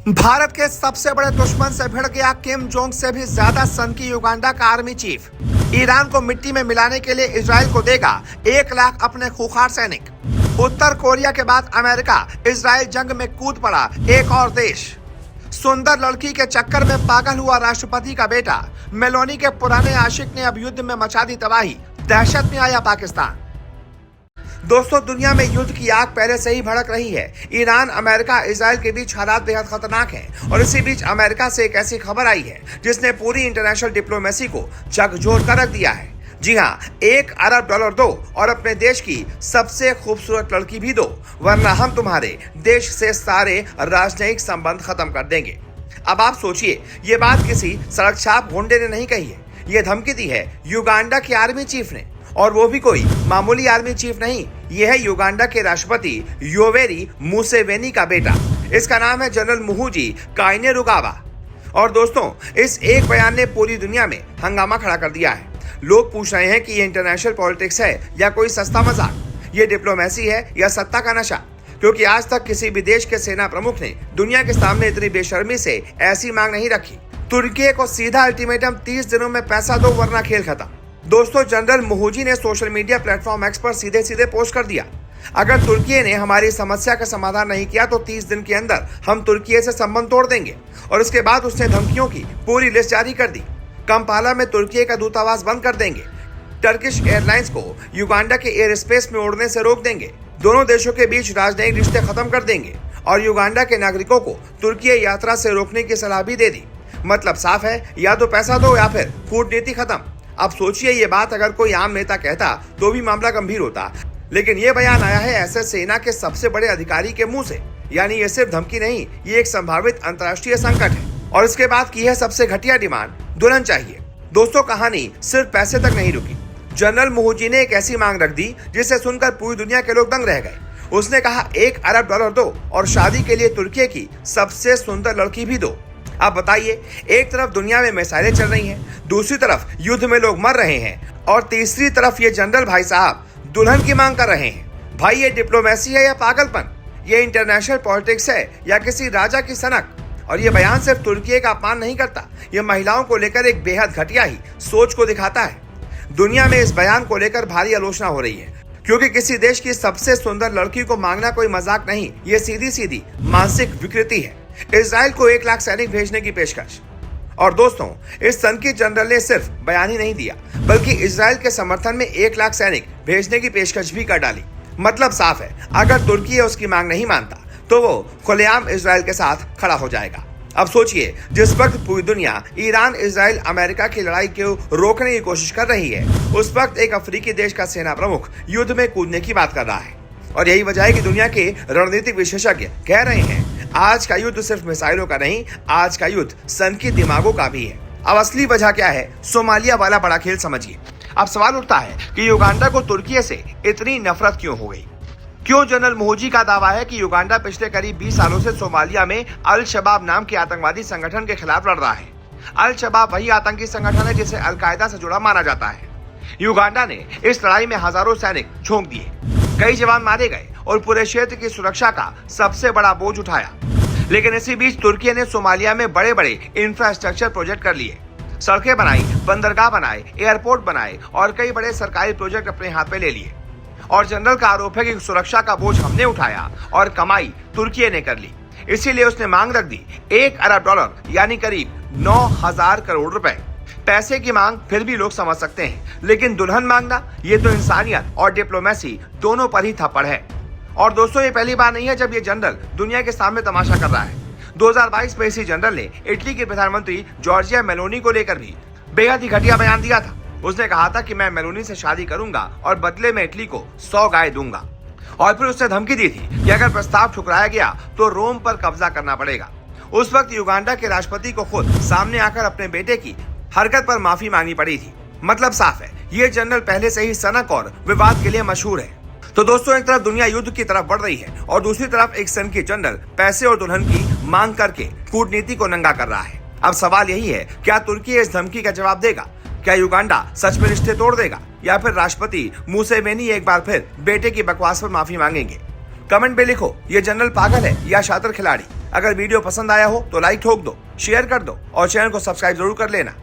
भारत के सबसे बड़े दुश्मन से भिड़ गया किम जोंग से भी ज्यादा सनकी युगांडा का आर्मी चीफ। ईरान को मिट्टी में मिलाने के लिए इजराइल को देगा 1 लाख अपने खूंखार सैनिक। उत्तर कोरिया के बाद अमेरिका इजराइल जंग में कूद पड़ा एक और देश। सुंदर लड़की के चक्कर में पागल हुआ राष्ट्रपति का बेटा। मेलोनी के पुराने आशिक ने अब युद्ध में मचा दी तबाही। दहशत में आया पाकिस्तान। दोस्तों, दुनिया में युद्ध की आग पहले से ही भड़क रही है। ईरान, अमेरिका, इजराइल के बीच हालात बेहद खतरनाक हैं और इसी बीच अमेरिका से एक ऐसी खबर आई है जिसने पूरी इंटरनेशनल डिप्लोमेसी को झकझोर कर रख दिया है। जी हाँ, $1 अरब दो और अपने देश की सबसे खूबसूरत लड़की भी दो, वरना हम तुम्हारे देश से सारे राजनयिक संबंध खत्म कर देंगे। अब आप सोचिए, ये बात किसी सड़क छाप गुंडे ने नहीं कही है, ये धमकी दी है युगांडा के आर्मी चीफ ने, और वो भी कोई मामूली आर्मी चीफ नहीं। यह है युगांडा के राष्ट्रपति योवेरी मुसेवेनी का बेटा। इसका नाम है जनरल मुहूजी काइनेरुगावा। और दोस्तों, इस एक बयान ने पूरी दुनिया में हंगामा खड़ा कर दिया है। लोग पूछ रहे हैं कि ये इंटरनेशनल पॉलिटिक्स है या कोई सस्ता मजाक, ये डिप्लोमेसी है या सत्ता का नशा, क्योंकि आज तक किसी भी देश के सेना प्रमुख ने दुनिया के सामने इतनी बेशर्मी से ऐसी मांग नहीं रखी। तुर्की को सीधा अल्टीमेटम 30 दिनों में पैसा दो वरना खेल खत्म। दोस्तों, जनरल मुहूजी ने सोशल मीडिया प्लेटफॉर्म एक्स पर सीधे सीधे पोस्ट कर दिया, अगर तुर्की ने हमारी समस्या का समाधान नहीं किया तो 30 दिन के अंदर हम तुर्की से संबंध तोड़ देंगे। और उसके बाद उसने धमकियों की पूरी लिस्ट जारी कर दी। कंपाला में तुर्की का दूतावास बंद कर देंगे। टर्किश एयरलाइंस को युगांडा के एयर स्पेस में उड़ने से रोक देंगे। दोनों देशों के बीच राजनयिक रिश्ते खत्म कर देंगे और युगांडा के नागरिकों को तुर्की यात्रा से रोकने की सलाह भी दे दी। मतलब साफ है, या तो पैसा दो या फिर कूटनीति खत्म। अब सोचिए, ये बात अगर कोई आम नेता कहता तो भी मामला गंभीर होता, लेकिन ये बयान आया है ऐसे सेना के सबसे बड़े अधिकारी के मुंह से। यानी ये सिर्फ धमकी नहीं, ये एक संभावित अंतर्राष्ट्रीय संकट है। और इसके बाद की है सबसे घटिया डिमांड, दुल्हन चाहिए। दोस्तों, कहानी सिर्फ पैसे तक नहीं रुकी। जनरल मुहूजी ने एक ऐसी मांग रख दी जिसे सुनकर पूरी दुनिया के लोग दंग रह गए। उसने कहा $1 अरब दो और शादी के लिए तुर्की की सबसे सुंदर लड़की भी दो। अब बताइए, एक तरफ दुनिया में मिसाइलें चल रही हैं, दूसरी तरफ युद्ध में लोग मर रहे हैं और तीसरी तरफ ये जनरल भाई साहब दुल्हन की मांग कर रहे हैं। भाई, ये डिप्लोमेसी है या पागलपन? ये इंटरनेशनल पॉलिटिक्स है या किसी राजा की सनक? और ये बयान सिर्फ तुर्की का अपमान नहीं करता, ये महिलाओं को लेकर एक बेहद घटिया ही सोच को दिखाता है। दुनिया में इस बयान को लेकर भारी आलोचना हो रही है, क्योंकि किसी देश की सबसे सुंदर लड़की को मांगना कोई मजाक नहीं, ये सीधी सीधी मानसिक विकृति है। इजराइल को 1 लाख सैनिक भेजने की पेशकश। और दोस्तों, इस सनकी जनरल ने सिर्फ बयान ही नहीं दिया, बल्कि इजराइल के समर्थन में 1 लाख सैनिक भेजने की पेशकश भी कर डाली। मतलब साफ है, अगर तुर्की उसकी मांग नहीं मानता तो वो खुलेआम इजराइल के साथ खड़ा हो जाएगा। अब सोचिए, जिस वक्त पूरी दुनिया ईरान, इजराइल, अमेरिका की लड़ाई को रोकने की कोशिश कर रही है, उस वक्त एक अफ्रीकी देश का सेना प्रमुख युद्ध में कूदने की बात कर रहा है। और यही वजह है कि दुनिया के रणनीतिक विशेषज्ञ कह रहे हैं, आज का युद्ध सिर्फ मिसाइलों का नहीं, आज का युद्ध सनकी दिमागों का भी है। अब असली वजह क्या है? सोमालिया वाला बड़ा खेल समझिए। अब सवाल उठता है कि युगांडा को तुर्की से इतनी नफरत क्यों हो गई? क्यों जनरल मुहूजी का दावा है कि युगांडा पिछले करीब 20 सालों से सोमालिया में अल शबाब नाम के आतंकवादी संगठन के खिलाफ लड़ रहा है। अल शबाब वही आतंकी संगठन है जिसे अलकायदा से जुड़ा माना जाता है। युगांडा ने इस लड़ाई में हजारों सैनिक झोंक दिए, कई जवान मारे गए और पूरे क्षेत्र की सुरक्षा का सबसे बड़ा बोझ उठाया। लेकिन इसी बीच तुर्की ने सोमालिया में बड़े बड़े इंफ्रास्ट्रक्चर प्रोजेक्ट कर लिए, सड़कें बनाई, बंदरगाह बनाए, एयरपोर्ट बनाए और कई बड़े सरकारी प्रोजेक्ट अपने हाथ में ले लिए। और जनरल का आरोप है कि सुरक्षा का बोझ हमने उठाया और कमाई तुर्की ने कर ली। इसीलिए उसने मांग रख दी $1 अरब यानी करीब 9,000 करोड़ रुपए। पैसे की मांग फिर भी लोग समझ सकते हैं, लेकिन दुल्हन मांगना, ये तो इंसानियत और डिप्लोमेसी दोनों पर ही थप्पड़ है। और दोस्तों, ये पहली बार नहीं है जब ये जनरल दुनिया के सामने तमाशा कर रहा है। 2022 में इसी जनरल ने इटली के प्रधानमंत्री जॉर्जिया मेलोनी को लेकर भी बेहद ही घटिया बयान दिया था। उसने कहा था कि मैं मेलोनी से शादी करूंगा और बदले में इटली को 100 गाय दूंगा। और फिर उसने धमकी दी थी कि अगर प्रस्ताव ठुकराया गया तो रोम पर कब्जा करना पड़ेगा। उस वक्त युगांडा के राष्ट्रपति को खुद सामने आकर अपने बेटे की हरकत पर माफी मांगनी पड़ी थी। मतलब साफ है, ये जनरल पहले से ही सनक और विवाद के लिए मशहूर है। तो दोस्तों, एक तरफ दुनिया युद्ध की तरफ बढ़ रही है और दूसरी तरफ एक सनकी जनरल पैसे और दुल्हन की मांग करके कूटनीति को नंगा कर रहा है। अब सवाल यही है, क्या तुर्की इस धमकी का जवाब देगा? क्या युगांडा सच में रिश्ते तोड़ देगा या फिर राष्ट्रपति मुसेवेनी एक बार फिर बेटे की बकवास पर माफी मांगेंगे? कमेंट में लिखो, ये जनरल पागल है या शातिर खिलाड़ी? अगर वीडियो पसंद आया हो तो लाइक ठोक दो, शेयर कर दो और चैनल को सब्सक्राइब जरूर कर लेना।